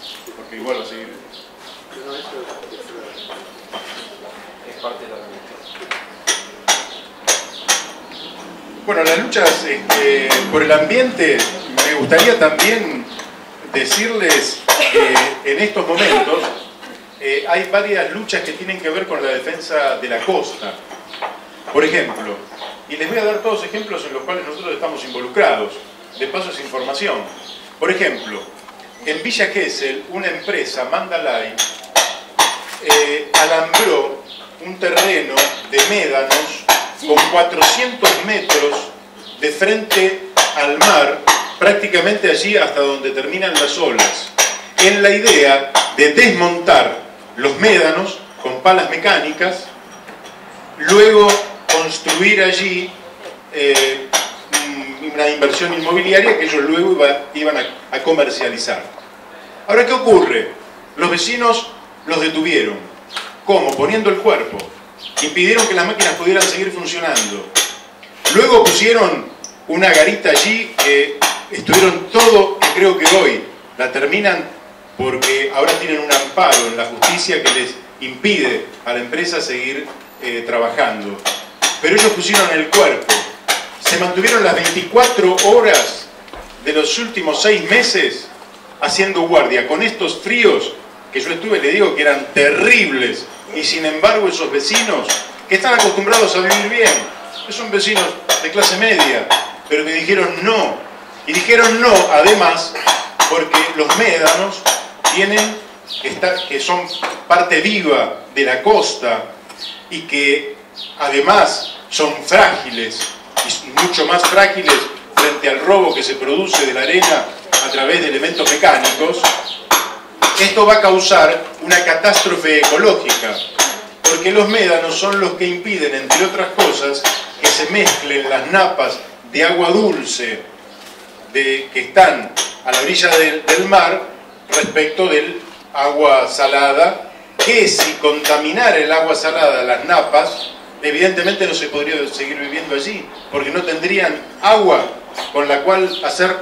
Sí, porque igual va a seguir. Es parte de la Bueno, las luchas por el ambiente, me gustaría también decirles que en estos momentos hay varias luchas que tienen que ver con la defensa de la costa. Por ejemplo, y les voy a dar todos ejemplos en los cuales nosotros estamos involucrados. De paso es información. Por ejemplo, en Villa Gesell, una empresa, Mandalay, alambró un terreno de médanos con 400 metros de frente al mar, prácticamente allí hasta donde terminan las olas, en la idea de desmontar los médanos con palas mecánicas, luego construir allí una inversión inmobiliaria que ellos luego iban a comercializar. Ahora, ¿qué ocurre? Los vecinos los detuvieron. ¿Cómo? Poniendo el cuerpo. Impidieron que las máquinas pudieran seguir funcionando. Luego pusieron una garita allí que estuvieron todo, que creo que hoy la terminan porque ahora tienen un amparo en la justicia que les impide a la empresa seguir trabajando. Pero ellos pusieron el cuerpo. Se mantuvieron las 24 horas de los últimos 6 meses haciendo guardia con estos fríos que yo estuve, le digo que eran terribles, y sin embargo esos vecinos que están acostumbrados a vivir bien, que son vecinos de clase media, pero que dijeron no, y dijeron no además porque los médanos que son parte viva de la costa y que además son frágiles, y mucho más frágiles frente al robo que se produce de la arena a través de elementos mecánicos. Esto va a causar una catástrofe ecológica, porque los médanos son los que impiden, entre otras cosas, que se mezclen las napas de agua dulce que están a la orilla del mar respecto del agua salada, que si contaminara el agua salada las napas, evidentemente no se podría seguir viviendo allí, porque no tendrían agua con la cual hacer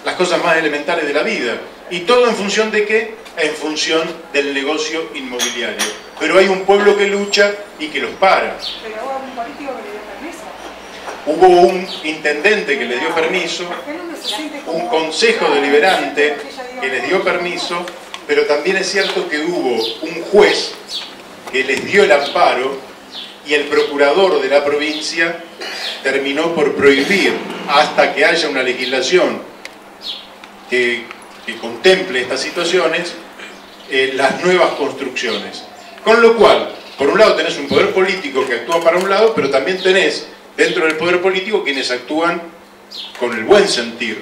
las cosas más elementales de la vida. ¿Y todo en función de qué? En función del negocio inmobiliario. Pero hay un pueblo que lucha y que los para. Pero hubo un político que le dio permiso. Hubo un intendente que le dio permiso, un consejo deliberante que les dio permiso, pero también es cierto que hubo un juez que les dio el amparo y el procurador de la provincia terminó por prohibir, hasta que haya una legislación que contemple estas situaciones, las nuevas construcciones. Con lo cual, por un lado tenés un poder político que actúa para un lado, pero también tenés dentro del poder político quienes actúan con el buen sentir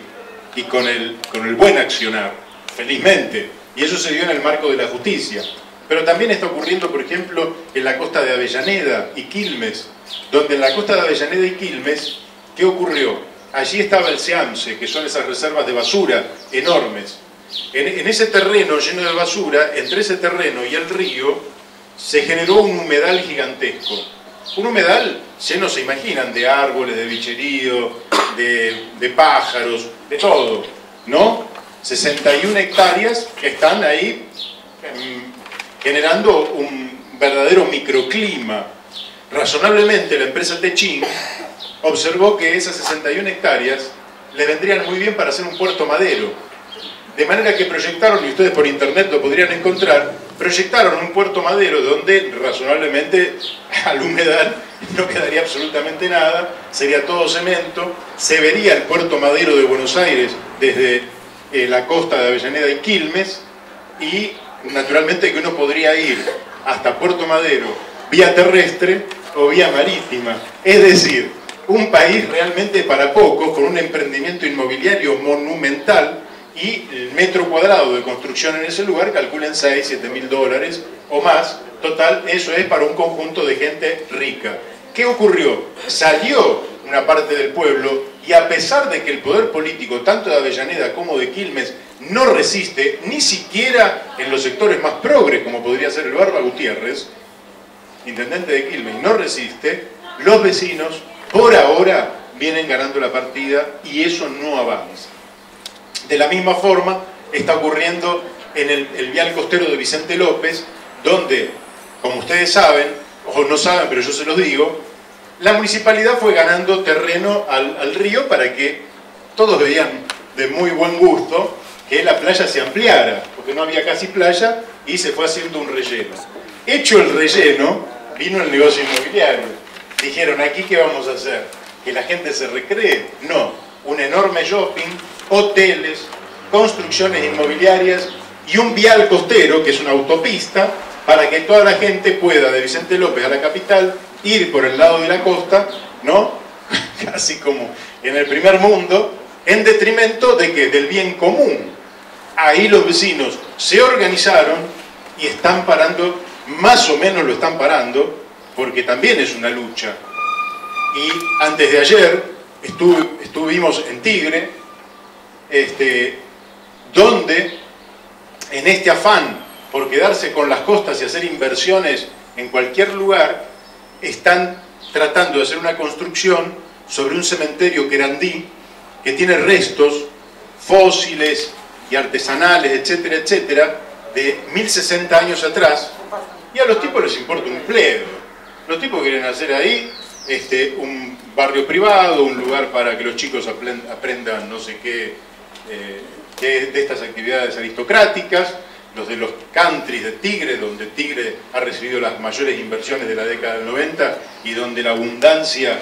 y con el buen accionar, felizmente. Y eso se dio en el marco de la justicia. Pero también está ocurriendo, por ejemplo, en la costa de Avellaneda y Quilmes, donde en la costa de Avellaneda y Quilmes, ¿qué ocurrió? Allí estaba el SEAMSE, que son esas reservas de basura enormes. En ese terreno lleno de basura, entre ese terreno y el río, se generó un humedal gigantesco. Un humedal lleno, se imaginan, de árboles, de bicherío, de pájaros, de todo, ¿no? 61 hectáreas que están ahí generando un verdadero microclima. Razonablemente la empresa Techín observó que esas 61 hectáreas le vendrían muy bien para hacer un puerto madero. De manera que proyectaron, y ustedes por internet lo podrían encontrar, proyectaron un puerto madero donde razonablemente al humedal no quedaría absolutamente nada, sería todo cemento, se vería el puerto madero de Buenos Aires desde la costa de Avellaneda y Quilmes, y naturalmente que uno podría ir hasta Puerto Madero vía terrestre o vía marítima. Es decir, un país realmente para pocos, con un emprendimiento inmobiliario monumental, y el metro cuadrado de construcción en ese lugar calculen 6, 7 mil dólares o más. Total, eso es para un conjunto de gente rica. ¿Qué ocurrió? Salió una parte del pueblo, y a pesar de que el poder político, tanto de Avellaneda como de Quilmes, no resiste, ni siquiera en los sectores más progres, como podría ser el Barba Gutiérrez, intendente de Quilmes, no resiste, los vecinos, por ahora, vienen ganando la partida, y eso no avanza. De la misma forma, está ocurriendo en el vial costero de Vicente López, donde, como ustedes saben, o no saben, pero yo se los digo, la municipalidad fue ganando terreno al río para que todos veían de muy buen gusto que la playa se ampliara, porque no había casi playa y se fue haciendo un relleno. Hecho el relleno, vino el negocio inmobiliario. Dijeron, ¿aquí qué vamos a hacer? ¿Que la gente se recree? No, un enorme shopping, hoteles, construcciones inmobiliarias y un vial costero, que es una autopista, para que toda la gente pueda, de Vicente López a la capital, ir por el lado de la costa, ¿no? Casi como en el primer mundo, en detrimento de que del bien común. Ahí los vecinos se organizaron y están parando, más o menos lo están parando, porque también es una lucha. Y antes de ayer estuvimos en Tigre, donde en este afán por quedarse con las costas y hacer inversiones en cualquier lugar, están tratando de hacer una construcción sobre un cementerio querandí que tiene restos fósiles y artesanales, etcétera, etcétera, de 1060 años atrás, y a los tipos les importa un pledo. Los tipos quieren hacer ahí un barrio privado, un lugar para que los chicos aprendan no sé qué de estas actividades aristocráticas, los de los countries de Tigre, donde Tigre ha recibido las mayores inversiones de la década del 90 y donde la abundancia,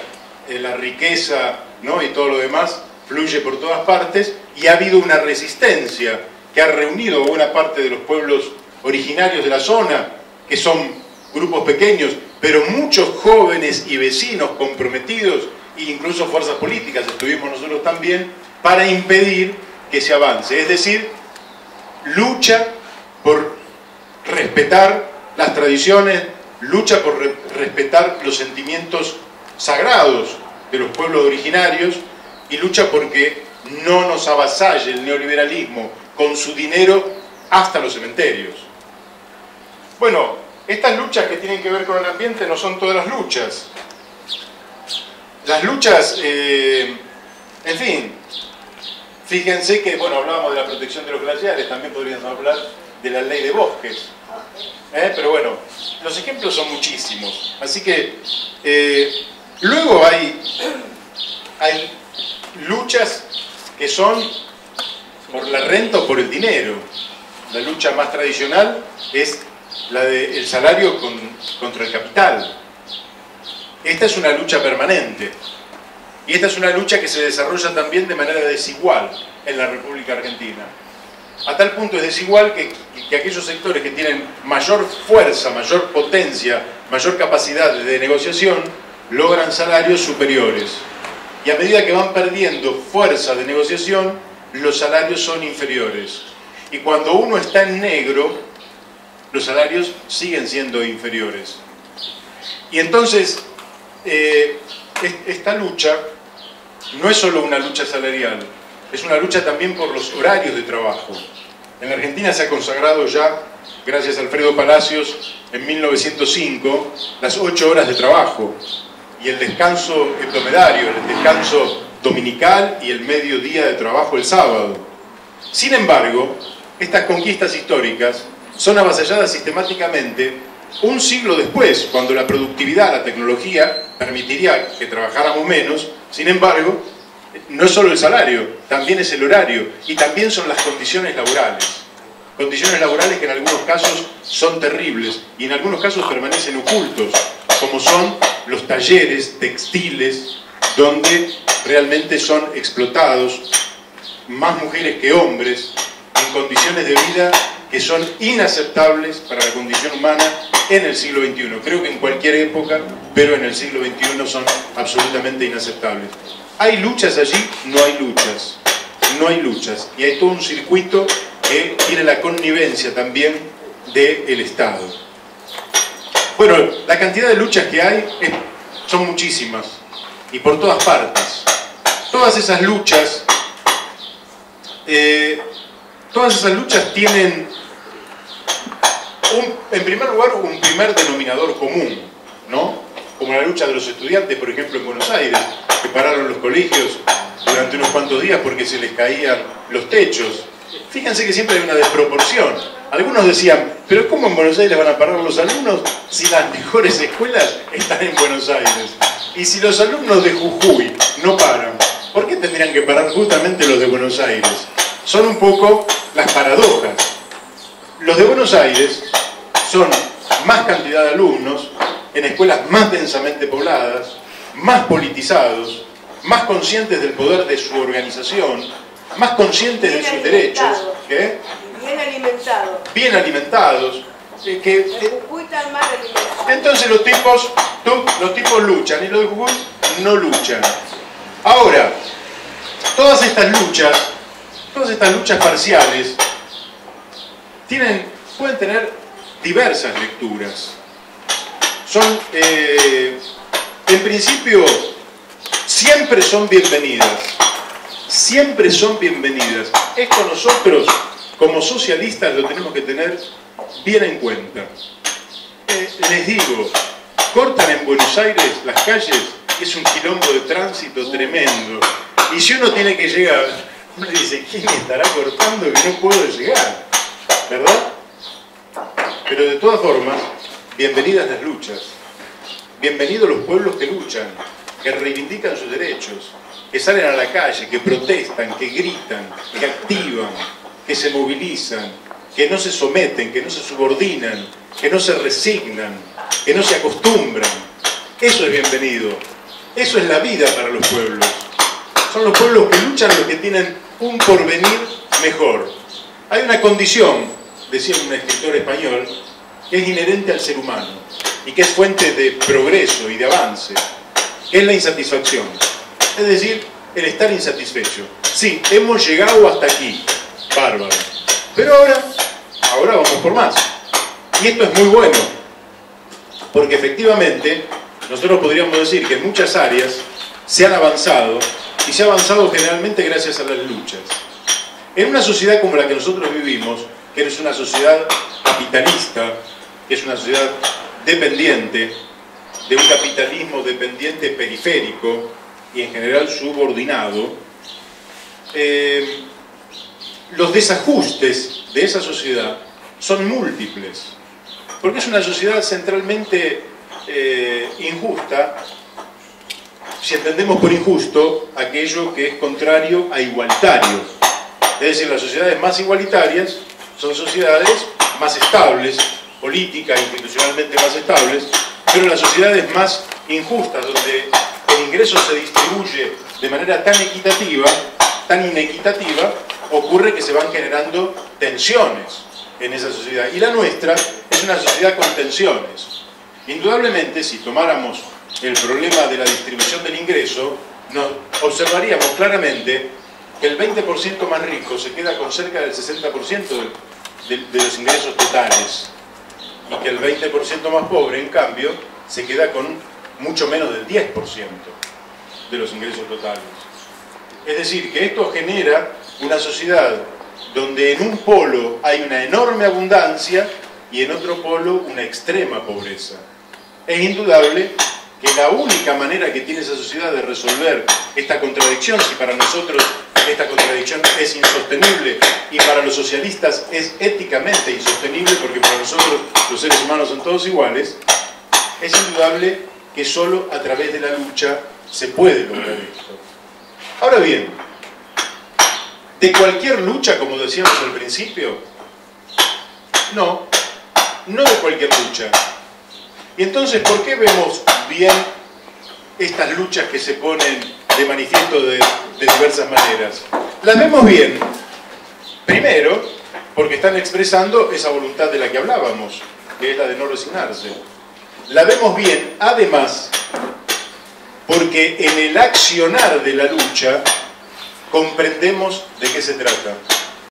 la riqueza, ¿no? Y todo lo demás fluye por todas partes, y ha habido una resistencia que ha reunido a buena parte de los pueblos originarios de la zona, que son grupos pequeños, pero muchos jóvenes y vecinos comprometidos, e incluso fuerzas políticas, estuvimos nosotros también, para impedir que se avance. Es decir, lucha por respetar las tradiciones, lucha por respetar los sentimientos sagrados de los pueblos originarios, y lucha porque no nos avasalle el neoliberalismo con su dinero hasta los cementerios. Bueno, estas luchas que tienen que ver con el ambiente no son todas las luchas. Las luchas, en fin, fíjense que, bueno, hablábamos de la protección de los glaciares, también podríamos hablar de la ley de bosques. Pero bueno, los ejemplos son muchísimos. Así que, luego hay luchas que son por la renta o por el dinero. La lucha más tradicional es la del salario contra el capital. Esta es una lucha permanente. Y esta es una lucha que se desarrolla también de manera desigual en la República Argentina. A tal punto es desigual que aquellos sectores que tienen mayor fuerza, mayor potencia, mayor capacidad de negociación, logran salarios superiores. Y a medida que van perdiendo fuerza de negociación, los salarios son inferiores. Y cuando uno está en negro, los salarios siguen siendo inferiores. Y entonces, esta lucha no es solo una lucha salarial, es una lucha también por los horarios de trabajo. En la Argentina se ha consagrado ya, gracias a Alfredo Palacios, en 1905, las 8 horas de trabajo y el descanso hebdomedario, el descanso dominical y el mediodía de trabajo el sábado. Sin embargo, estas conquistas históricas son avasalladas sistemáticamente un siglo después, cuando la productividad, la tecnología, permitiría que trabajáramos menos. Sin embargo, no es solo el salario, también es el horario y también son las condiciones laborales. Condiciones laborales que en algunos casos son terribles y en algunos casos permanecen ocultos, como son los talleres textiles, donde realmente son explotados más mujeres que hombres en condiciones de vida que son inaceptables para la condición humana en el siglo XXI. Creo que en cualquier época, pero en el siglo XXI son absolutamente inaceptables. ¿Hay luchas allí? No hay luchas. No hay luchas. Y hay todo un circuito que tiene la connivencia también del Estado. Bueno, la cantidad de luchas que hay son muchísimas y por todas partes. Todas esas luchas tienen, en primer lugar, un primer denominador común, ¿no? Como la lucha de los estudiantes, por ejemplo, en Buenos Aires, que pararon los colegios durante unos cuantos días porque se les caían los techos Fíjense que siempre hay una desproporción. Algunos decían, pero ¿cómo en Buenos Aires van a parar los alumnos si las mejores escuelas están en Buenos Aires? Y si los alumnos de Jujuy no paran, ¿por qué tendrían que parar justamente los de Buenos Aires? Son un poco las paradojas. Los de Buenos Aires son más cantidad de alumnos, en escuelas más densamente pobladas, más politizados, más conscientes del poder de su organización, más conscientes de sus derechos. ¿Qué? Bien alimentados. Bien alimentados. Jujuy está mal alimentado. Entonces los tipos luchan y los de Jujuy no luchan. Ahora, todas estas luchas parciales pueden tener diversas lecturas. Son, en principio, siempre son bienvenidas. Siempre son bienvenidas. Esto nosotros, como socialistas, lo tenemos que tener bien en cuenta. Les digo, cortan en Buenos Aires las calles, es un quilombo de tránsito tremendo. Y si uno tiene que llegar, uno dice, ¿quién estará cortando que no puedo llegar? ¿Verdad? Pero de todas formas, bienvenidas las luchas. Bienvenidos los pueblos que luchan, que reivindican sus derechos, que salen a la calle, que protestan, que gritan, que activan, que se movilizan, que no se someten, que no se subordinan, que no se resignan, que no se acostumbran. Eso es bienvenido. Eso es la vida para los pueblos. Son los pueblos que luchan los que tienen un porvenir mejor. Hay una condición, decía un escritor español, que es inherente al ser humano y que es fuente de progreso y de avance, que es la insatisfacción. Es decir, el estar insatisfecho. Sí, hemos llegado hasta aquí, bárbaro. Pero ahora vamos por más. Y esto es muy bueno, porque efectivamente nosotros podríamos decir que en muchas áreas se han avanzado, y se ha avanzado generalmente gracias a las luchas. En una sociedad como la que nosotros vivimos, que es una sociedad capitalista, que es una sociedad dependiente, de un capitalismo dependiente periférico y en general subordinado, los desajustes de esa sociedad son múltiples, porque es una sociedad centralmente injusta, si entendemos por injusto aquello que es contrario a igualitario. Es decir, las sociedades más igualitarias son sociedades más estables, política e institucionalmente más estables, pero las sociedades más injustas, donde el ingreso se distribuye de manera tan equitativa, tan inequitativa, ocurre que se van generando tensiones en esa sociedad. Y la nuestra es una sociedad con tensiones. Indudablemente, si tomáramos el problema de la distribución del ingreso, nos observaríamos claramente que el 20% más rico se queda con cerca del 60% de los ingresos totales, y que el 20% más pobre, en cambio, se queda con mucho menos del 10% de los ingresos totales. Es decir, que esto genera una sociedad donde en un polo hay una enorme abundancia y en otro polo una extrema pobreza. Es indudable que la única manera que tiene esa sociedad de resolver esta contradicción, si para nosotros esta contradicción es insostenible y para los socialistas es éticamente insostenible, porque para nosotros los seres humanos son todos iguales, es indudable que solo a través de la lucha se puede lograr esto. Ahora bien, de cualquier lucha, como decíamos al principio, no de cualquier lucha. Y entonces, ¿por qué vemos bien estas luchas que se ponen de manifiesto de diversas maneras? Las vemos bien, primero, porque están expresando esa voluntad de la que hablábamos, que es la de no resignarse. La vemos bien, además, porque en el accionar de la lucha comprendemos de qué se trata.